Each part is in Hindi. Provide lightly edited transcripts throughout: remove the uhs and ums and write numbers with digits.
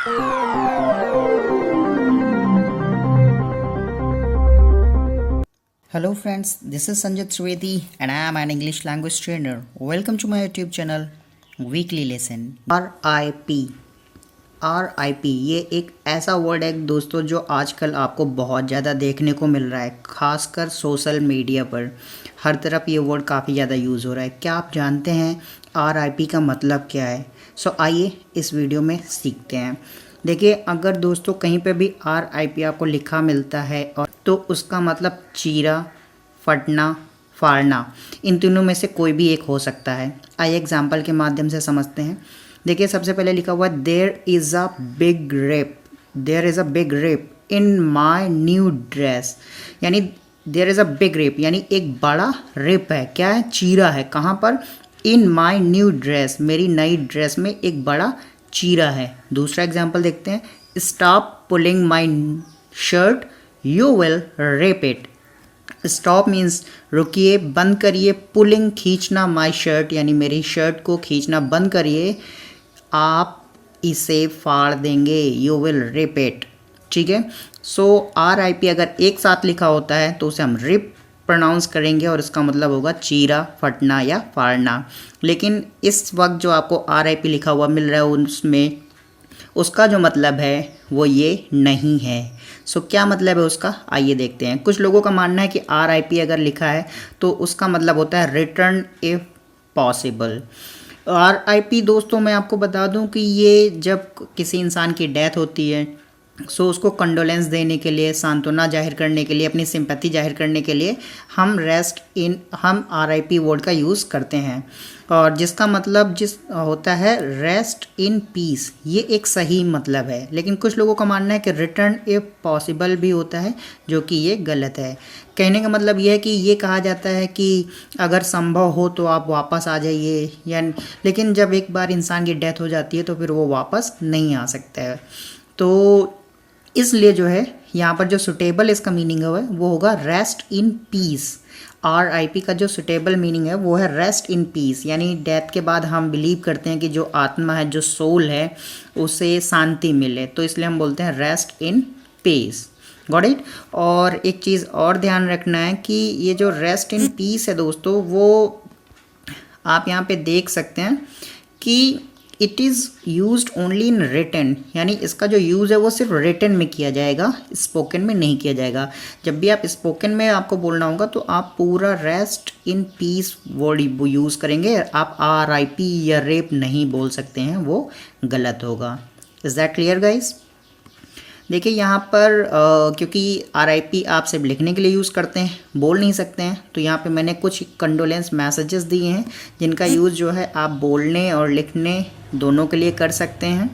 Hello friends, this is Sanjay Trivedi and I am an English language trainer. Welcome to my YouTube channel Weekly Lesson. RIP ये एक ऐसा वर्ड है दोस्तों जो आजकल आपको बहुत ज़्यादा देखने को मिल रहा है, खासकर सोशल मीडिया पर हर तरफ ये वर्ड काफ़ी ज़्यादा यूज़ हो रहा है। क्या आप जानते हैं RIP का मतलब क्या है? सो आइए इस वीडियो में सीखते हैं। देखिए, अगर दोस्तों कहीं पे भी RIP आपको लिखा मिलता है और तो उसका मतलब चीरा, फटना, फाड़ना, इन तीनों में से कोई भी एक हो सकता है। आइए एग्जाम्पल के माध्यम से समझते हैं। देखिए, सबसे पहले लिखा हुआ है there is a big rip in my new dress, यानी there is a big rip यानी एक बड़ा रेप है। क्या है? चीरा है। कहाँ पर? इन माई न्यू ड्रेस, मेरी नई ड्रेस में एक बड़ा चीरा है। दूसरा एग्जाम्पल देखते हैं। Stop pulling my shirt, you will rape it. Stop means रुकिए, बंद करिए। पुलिंग खींचना, माई शर्ट यानी मेरी शर्ट को खींचना बंद करिए, आप इसे फाड़ देंगे, यू विल रिप इट। ठीक है। सो RIP अगर एक साथ लिखा होता है तो उसे हम रिप प्रोनाउंस करेंगे और इसका मतलब होगा चीरा, फटना या फाड़ना। लेकिन इस वक्त जो आपको RIP लिखा हुआ मिल रहा है उसमें उसका जो मतलब है वो ये नहीं है। सो क्या मतलब है उसका, आइए देखते हैं। कुछ लोगों का मानना है कि RIP अगर लिखा है तो उसका मतलब होता है रिटर्न इफ पॉसिबल। RIP दोस्तों मैं आपको बता दूं कि ये जब किसी इंसान की डेथ होती है सो उसको कंडोलेंस देने के लिए, सांत्वना जाहिर करने के लिए, अपनी सिंपैथी जाहिर करने के लिए हम RIP वर्ड का यूज़ करते हैं, और जिसका मतलब होता है रेस्ट इन पीस। ये एक सही मतलब है। लेकिन कुछ लोगों का मानना है कि रिटर्न इफ पॉसिबल भी होता है, जो कि ये गलत है। कहने का मतलब ये है कि ये कहा जाता है कि अगर संभव हो तो आप वापस आ जाइए, या लेकिन जब एक बार इंसान की डेथ हो जाती है तो फिर वो वापस नहीं आ सकता है। तो इसलिए जो है यहाँ पर जो सुटेबल इसका मीनिंग है वो होगा रेस्ट इन पीस। RIP का जो सुटेबल मीनिंग है वो है रेस्ट इन पीस, यानी डेथ के बाद हम बिलीव करते हैं कि जो आत्मा है, जो सोल है, उसे शांति मिले, तो इसलिए हम बोलते हैं rest in peace. Got it. और एक चीज़ और ध्यान रखना है कि ये जो रेस्ट इन पीस है दोस्तों, वो आप यहाँ पे देख सकते हैं कि it is used only in written, यानी इसका जो यूज़ है वो सिर्फ रिटन में किया जाएगा, स्पोकन में नहीं किया जाएगा। जब भी आप स्पोकन में आपको बोलना होगा तो आप पूरा rest in peace word use करेंगे। आप RIP या रेप नहीं बोल सकते हैं, वो गलत होगा। Is that clear guys? देखिए यहाँ पर क्योंकि RIP आप सिर्फ लिखने के लिए यूज़ करते हैं, बोल नहीं सकते हैं, तो यहाँ पे मैंने कुछ कंडोलेंस मैसेजेस दिए हैं जिनका यूज़ जो है आप बोलने और लिखने दोनों के लिए कर सकते हैं।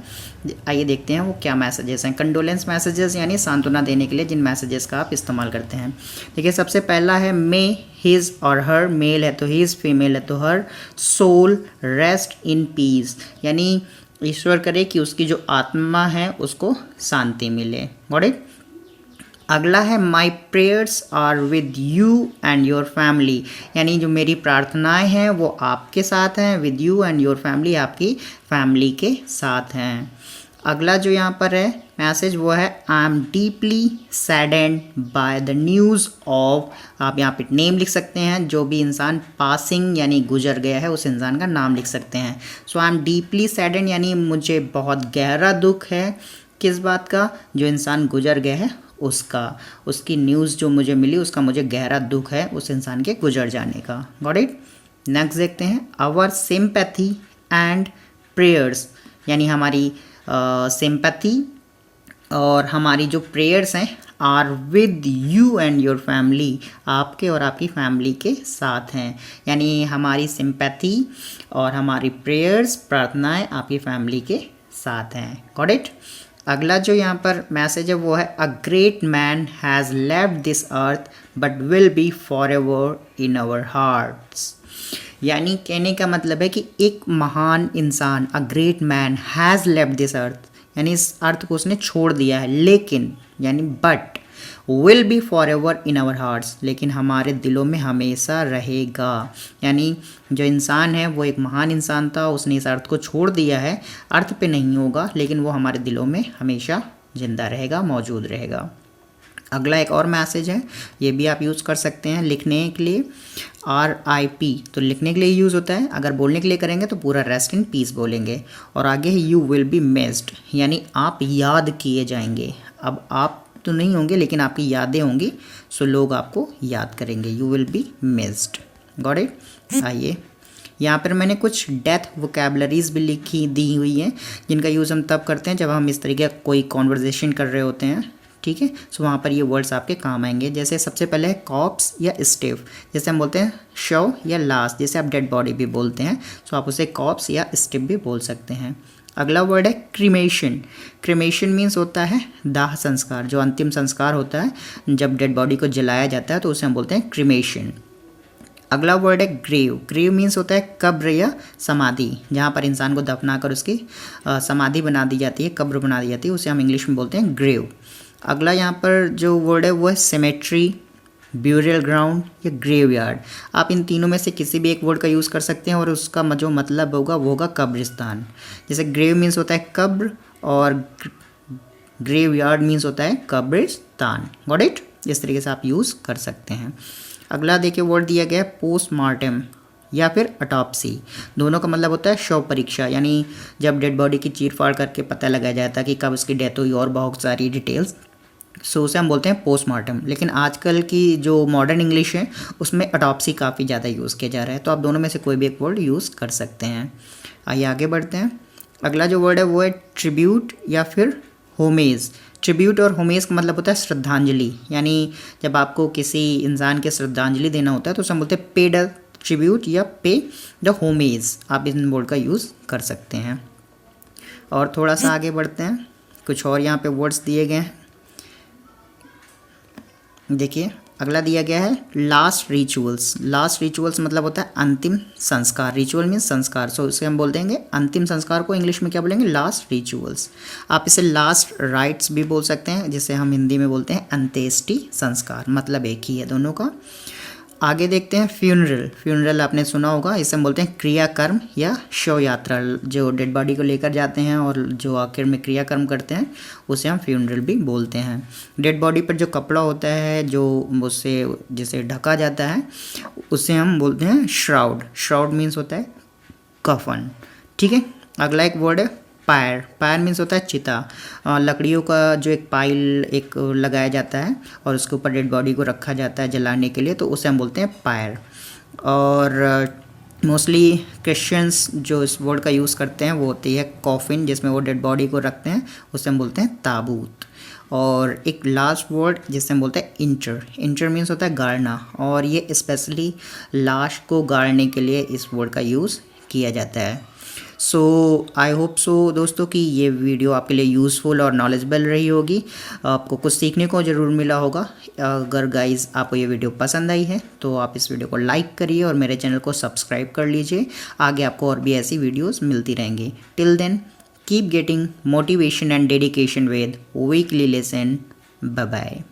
आइए देखते हैं वो क्या मैसेजेस हैं। कंडोलेंस मैसेजेस यानी सांत्वना देने के लिए जिन मैसेजेस का आप इस्तेमाल करते हैं। देखिए, सबसे पहला है मे हिज और हर, मेल है तो हिज, फीमेल है तो हर, सोल रेस्ट इन पीस, यानी ईश्वर करे कि उसकी जो आत्मा है उसको शांति मिले। Got it. अगला है my prayers are with you and your family, यानी जो मेरी प्रार्थनाएं हैं वो आपके साथ हैं, with you and your family, आपकी फैमिली के साथ हैं। अगला जो यहाँ पर है मैसेज वो है I am deeply saddened by the news of, आप यहाँ पे नेम लिख सकते हैं, जो भी इंसान पासिंग यानी गुजर गया है उस इंसान का नाम लिख सकते हैं। सो आई एम डीपली सैडेंड यानी मुझे बहुत गहरा दुख है, किस बात का? जो इंसान गुजर गया है उसका, उसकी न्यूज़ जो मुझे मिली उसका मुझे गहरा दुख है उस इंसान के गुजर जाने का। Got it. नेक्स्ट देखते हैं आवर सिंपैथी एंड प्रेयर्स, यानी हमारी सिंपैथी और हमारी जो प्रेयर्स हैं are with you and your family, आपके और आपकी फैमिली के साथ हैं, यानी हमारी सिंपैथी और हमारी प्रेयर्स, प्रार्थनाएं आपकी फैमिली के साथ हैं। Got it. अगला जो यहाँ पर मैसेज है वो है a great man has left this earth but will be forever in our hearts, यानी कहने का मतलब है कि एक महान इंसान, a great man has left this earth, यानी इस अर्थ को उसने छोड़ दिया है, लेकिन यानी but will be forever in our hearts, लेकिन हमारे दिलों में हमेशा रहेगा। यानी जो इंसान है वो एक महान इंसान था, उसने इस अर्थ को छोड़ दिया है, अर्थ पे नहीं होगा, लेकिन वो हमारे दिलों में हमेशा जिंदा रहेगा, मौजूद रहेगा। अगला एक और मैसेज है, ये भी आप यूज़ कर सकते हैं लिखने के लिए। RIP तो लिखने के लिए यूज़ होता है, अगर बोलने के लिए करेंगे तो पूरा रेस्ट इन पीस बोलेंगे। और आगे है यू विल बी मिस्ड, यानी आप याद किए जाएंगे। अब आप तो नहीं होंगे लेकिन आपकी यादें होंगी, सो लोग आपको याद करेंगे। You will be missed, got it. आइए यहाँ पर मैंने कुछ डेथ वोकैबलरीज भी दी हुई हैं, जिनका यूज़ हम तब करते हैं जब हम इस तरीके का कोई कॉन्वर्जेशन कर रहे होते हैं, ठीक है। सो वहाँ पर ये वर्ड्स आपके काम आएंगे। जैसे सबसे पहले है कॉप्स या स्टिफ, जैसे हम बोलते हैं शव या लाश, जैसे आप डेड बॉडी भी बोलते हैं, सो आप उसे कॉप्स या स्टिफ भी बोल सकते हैं। अगला वर्ड है क्रीमेशन। क्रीमेशन मीन्स होता है दाह संस्कार, जो अंतिम संस्कार होता है जब डेड बॉडी को जलाया जाता है तो उसे हम बोलते हैं क्रीमेशन। अगला वर्ड है ग्रेव। ग्रेव मीन्स होता है कब्र या समाधि, जहाँ पर इंसान को दफना कर उसकी समाधि बना दी जाती है, कब्र बना दी जाती है, उसे हम इंग्लिश में बोलते हैं ग्रेव। अगला यहाँ पर जो वर्ड है वो है सेमेट्री, ब्यूरियल ग्राउंड या ग्रेवयार्ड। आप इन तीनों में से किसी भी एक वर्ड का यूज़ कर सकते हैं और उसका जो मतलब होगा वो होगा कब्रिस्तान। जैसे ग्रेव मीन्स होता है कब्र और ग्रेवयार्ड मीन्स होता है कब्रिस्तान, गॉट इट। इस तरीके से आप यूज़ कर सकते हैं। अगला देखिए वर्ड दिया गया है पोस्टमार्टम या फिर अटॉप्सी। दोनों का मतलब होता है शव परीक्षा, यानी जब डेड बॉडी की चीर फाड़ करके पता लगाया जाता है कि कब उसकी डेथ हुई और बहुत सारी डिटेल्स, सो उसे हम बोलते हैं पोस्टमार्टम। लेकिन आजकल की जो मॉडर्न इंग्लिश है उसमें अटॉप्सी काफ़ी ज़्यादा यूज़ किया जा रहा है, तो आप दोनों में से कोई भी एक वर्ड यूज़ कर सकते हैं। आइए आगे बढ़ते हैं। अगला जो वर्ड है वो है ट्रिब्यूट या फिर होमेज। ट्रिब्यूट और होमेज का मतलब होता है श्रद्धांजलि, यानी जब आपको किसी इंसान के श्रद्धांजलि देना होता है तो उसे हम बोलते हैं पे द ट्रिब्यूट या पे द होमेज। आप इन वर्ड का यूज़ कर सकते हैं। और थोड़ा सा आगे बढ़ते हैं, कुछ और यहाँ पे वर्ड्स दिए गए हैं। देखिए अगला दिया गया है लास्ट रिचुअल्स। लास्ट रिचुअल्स मतलब होता है अंतिम संस्कार। रिचुअल मीन्स संस्कार, सो इसे हम बोल देंगे अंतिम संस्कार को इंग्लिश में क्या बोलेंगे, लास्ट रिचुअल्स। आप इसे लास्ट राइट्स भी बोल सकते हैं, जिसे हम हिंदी में बोलते हैं अंत्येष्टि संस्कार, मतलब एक ही है दोनों का। आगे देखते हैं फ्यूनरल। फ्यूनरल आपने सुना होगा, इसे हम बोलते हैं क्रियाकर्म या शव यात्रा। जो डेड बॉडी को लेकर जाते हैं और जो आखिर में क्रियाकर्म करते हैं उसे हम फ्यूनरल भी बोलते हैं। डेड बॉडी पर जो कपड़ा होता है जो उससे जिसे ढका जाता है उसे हम बोलते हैं श्राउड। श्राउड मीन्स होता है कफन, ठीक है। अगला एक वर्ड है पायर। पायर मीन्स होता है चिता। लकड़ियों का जो एक पाइल एक लगाया जाता है और उसके ऊपर डेड बॉडी को रखा जाता है जलाने के लिए, तो उसे हम बोलते हैं पायर। और मोस्टली क्रिश्चियंस जो इस वर्ड का यूज़ करते हैं वो होती है कॉफिन, जिसमें वो डेड बॉडी को रखते हैं, उसे हम बोलते हैं ताबूत। और एक लास्ट वर्ड जिसे हम बोलते हैं इंटर। इंटर मीन्स होता है गाड़ना, और ये स्पेशली लाश को गाड़ने के लिए इस वर्ड का यूज़ किया जाता है। सो आई होप सो दोस्तों कि ये वीडियो आपके लिए यूज़फुल और नॉलेजेबल रही होगी, आपको कुछ सीखने को ज़रूर मिला होगा। अगर गाइस आपको ये वीडियो पसंद आई है तो आप इस वीडियो को लाइक करिए और मेरे चैनल को सब्सक्राइब कर लीजिए। आगे आपको और भी ऐसी वीडियोस मिलती रहेंगी। Till then keep getting motivation and dedication with weekly lesson. Bye bye.